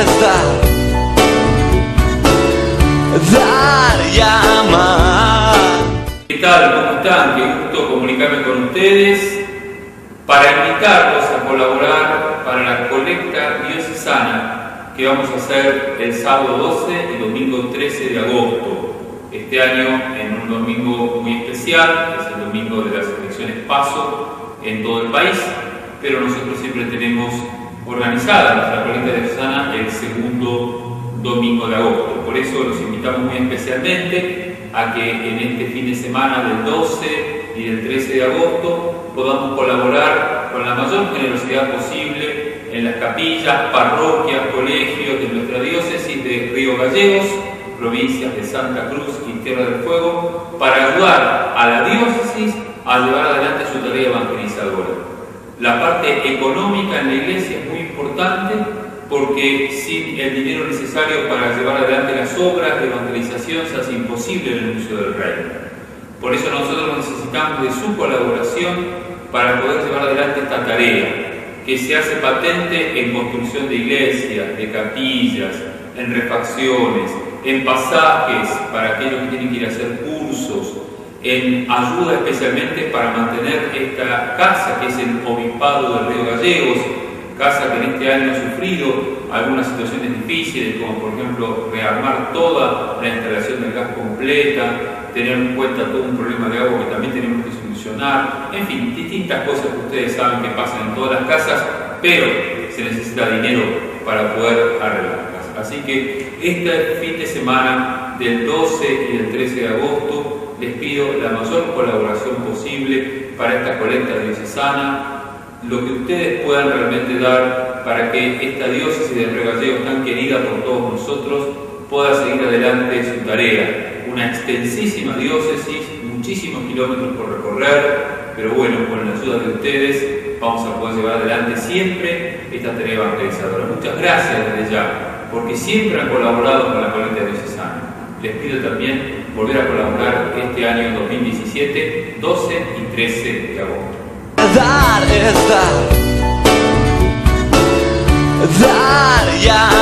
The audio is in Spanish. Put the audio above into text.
es dar y amar. ¿Qué tal? ¿Cómo están? Qué gusto comunicarme con ustedes para invitarlos a colaborar para la colecta diocesana que vamos a hacer el sábado 12 y domingo 13 de agosto. Este año en un domingo muy especial, es el domingo de las elecciones PASO en todo el país, pero nosotros siempre tenemos organizada nuestra colecta diocesana el segundo domingo de agosto. Por eso los invitamos muy especialmente a que en este fin de semana del 12 y del 13 de agosto podamos colaborar con la mayor generosidad posible en las capillas, parroquias, colegios de nuestra diócesis de Río Gallegos, provincias de Santa Cruz y Tierra del Fuego, para ayudar a la diócesis a llevar adelante su tarea evangelizadora. La parte económica en la iglesia es muy importante porque sin el dinero necesario para llevar adelante las obras de evangelización se hace imposible el anuncio del reino. Por eso nosotros necesitamos de su colaboración para poder llevar adelante esta tarea, que se hace patente en construcción de iglesias, de capillas, en refacciones, en pasajes para aquellos que tienen que ir a hacer cursos, en ayuda especialmente para mantener esta casa que es el Obispado del Río Gallegos, casa que en este año ha sufrido algunas situaciones difíciles, como por ejemplo rearmar toda la instalación del gas completa, tener en cuenta todo un problema de agua que también tenemos que solucionar, en fin, distintas cosas que ustedes saben que pasan en todas las casas, pero se necesita dinero para poder arreglarlas. Así que este fin de semana del 12 y del 13 de agosto les pido la mayor colaboración posible para esta colecta diocesana, lo que ustedes puedan realmente dar para que esta diócesis de Río Gallegos tan querida por todos nosotros pueda seguir adelante su tarea. Una extensísima diócesis, muchísimos kilómetros por recorrer, pero bueno, con la ayuda de ustedes vamos a poder llevar adelante siempre esta tarea evangelizadora. Muchas gracias desde ya, porque siempre han colaborado con la colecta diocesana. Les pido también volver a colaborar este año 2017, 12 y 13 de agosto. Dar es dar y amar.